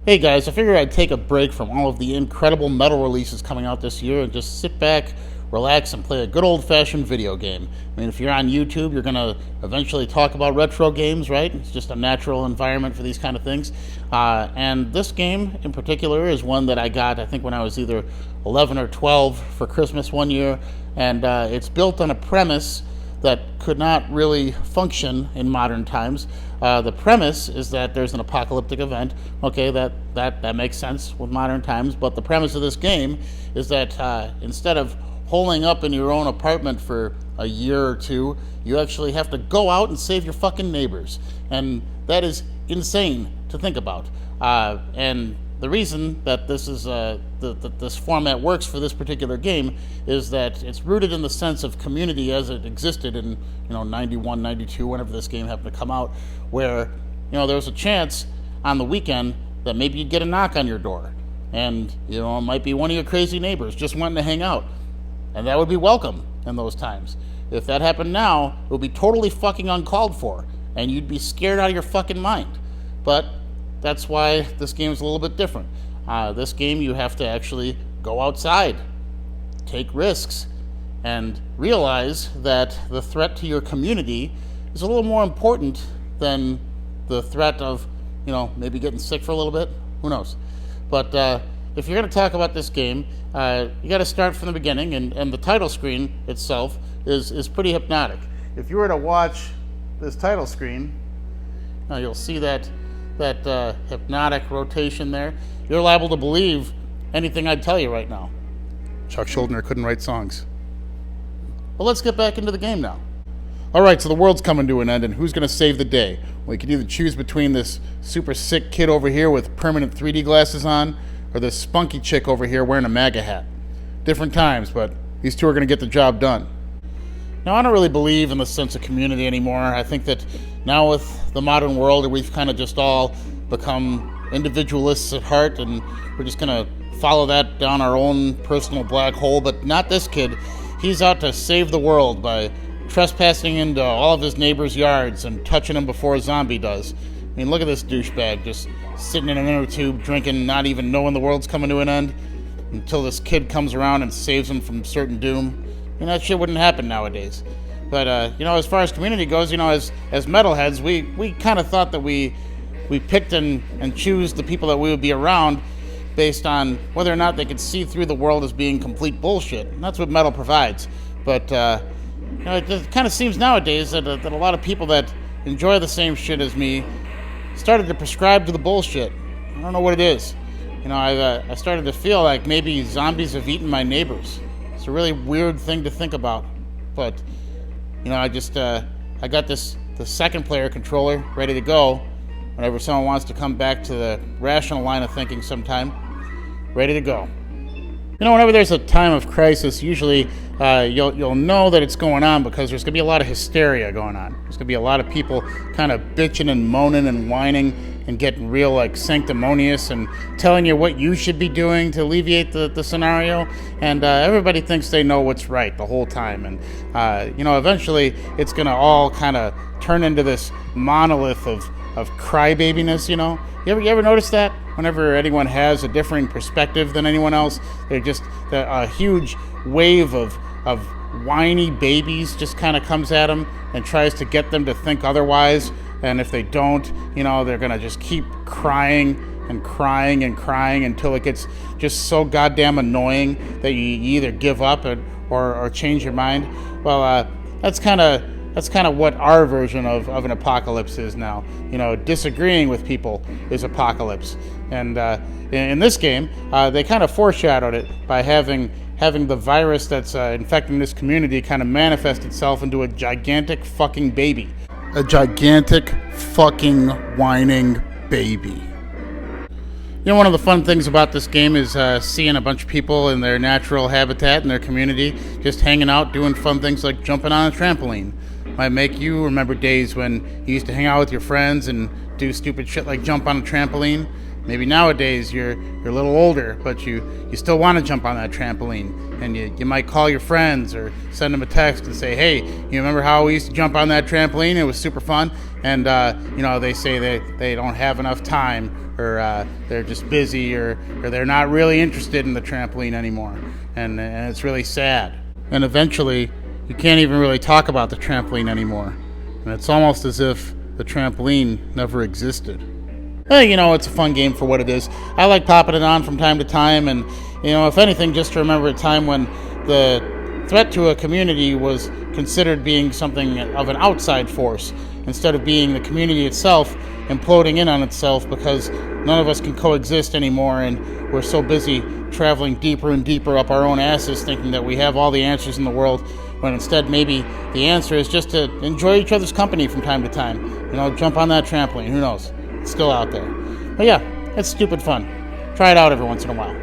Hey guys, I figured I'd take a break from all of the incredible metal releases coming out this year and just sit back, relax, and play a good old-fashioned video game. I mean, if you're on YouTube, you're going to eventually talk about retro games, right? It's just a natural environment for these kind of things. And this game in particular is one that I got, I think, when I was either 11 or 12 for Christmas one year. And it's built on a premise that could not really function in modern times. The premise is that there's an apocalyptic event. Okay, that makes sense with modern times, but the premise of this game is that instead of holing up in your own apartment for a year or two, you actually have to go out and save your fucking neighbors. And that is insane to think about. And the reason that this is this format works for this particular game is that it's rooted in the sense of community as it existed in 91, 92, whenever this game happened to come out, where there was a chance on the weekend that maybe you'd get a knock on your door, and it might be one of your crazy neighbors just wanting to hang out, and that would be welcome in those times. If that happened now, it would be totally fucking uncalled for, and you'd be scared out of your fucking mind. But that's why this game is a little bit different. This game, you have to actually go outside, take risks, and realize that the threat to your community is a little more important than the threat of, maybe getting sick for a little bit. Who knows? But if you're going to talk about this game, you got to start from the beginning, and the title screen itself is pretty hypnotic. If you were to watch this title screen, you'll see that hypnotic rotation there. You're liable to believe anything I'd tell you right now. Chuck Schuldiner couldn't write songs. Well, let's get back into the game now. Alright, so the world's coming to an end, and who's going to save the day? Well, you can either choose between this super sick kid over here with permanent 3D glasses on, or this spunky chick over here wearing a MAGA hat. Different times, but these two are going to get the job done. Now, I don't really believe in the sense of community anymore. I think that now with the modern world, we've kind of just all become individualists at heart, and we're just going to follow that down our own personal black hole. But not this kid. He's out to save the world by trespassing into all of his neighbors' yards and touching them before a zombie does. I mean, look at this douchebag just sitting in an inner tube, drinking, not even knowing the world's coming to an end, until this kid comes around and saves him from certain doom. That shit wouldn't happen nowadays. But, as far as community goes, as metalheads, we kind of thought that we picked and choose the people that we would be around based on whether or not they could see through the world as being complete bullshit. And that's what metal provides. But, it kind of seems nowadays that a lot of people that enjoy the same shit as me started to prescribe to the bullshit. I don't know what it is. I started to feel like maybe zombies have eaten my neighbors. It's a really weird thing to think about, but I got the second player controller ready to go whenever someone wants to come back to the rational line of thinking sometime. Ready to go. Whenever there's a time of crisis, usually you'll know that it's going on because there's going to be a lot of hysteria going on. There's going to be a lot of people kind of bitching and moaning and whining and getting real sanctimonious and telling you what you should be doing to alleviate the scenario. And everybody thinks they know what's right the whole time. And, eventually it's going to all kind of turn into this monolith of crybabiness, You ever notice that? Whenever anyone has a differing perspective than anyone else, they're just a huge wave of whiny babies just kind of comes at them and tries to get them to think otherwise. And if they don't, they're going to just keep crying and crying and crying until it gets just so goddamn annoying that you either give up or change your mind. Well, that's kind of what our version of an apocalypse is now. Disagreeing with people is apocalypse. And in this game, they kind of foreshadowed it by having the virus that's infecting this community kind of manifest itself into a gigantic fucking baby. A gigantic fucking whining baby. One of the fun things about this game is seeing a bunch of people in their natural habitat in their community just hanging out, doing fun things like jumping on a trampoline. Might make you remember days when you used to hang out with your friends and do stupid shit like jump on a trampoline. maybe nowadays you're a little older, but you still want to jump on that trampoline, and you might call your friends or send them a text and say, hey, you remember how we used to jump on that trampoline? It was super fun. And they say they don't have enough time, or they're just busy, or they're not really interested in the trampoline anymore, and it's really sad. And eventually you can't even really talk about the trampoline anymore, and it's almost as if the trampoline never existed. It's a fun game for what it is. I like popping it on from time to time, and if anything, just to remember a time when the threat to a community was considered being something of an outside force, instead of being the community itself imploding in on itself because none of us can coexist anymore, and we're so busy traveling deeper and deeper up our own asses thinking that we have all the answers in the world, when instead maybe the answer is just to enjoy each other's company from time to time. Jump on that trampoline. Who knows? It's still out there. But yeah, it's stupid fun. Try it out every once in a while.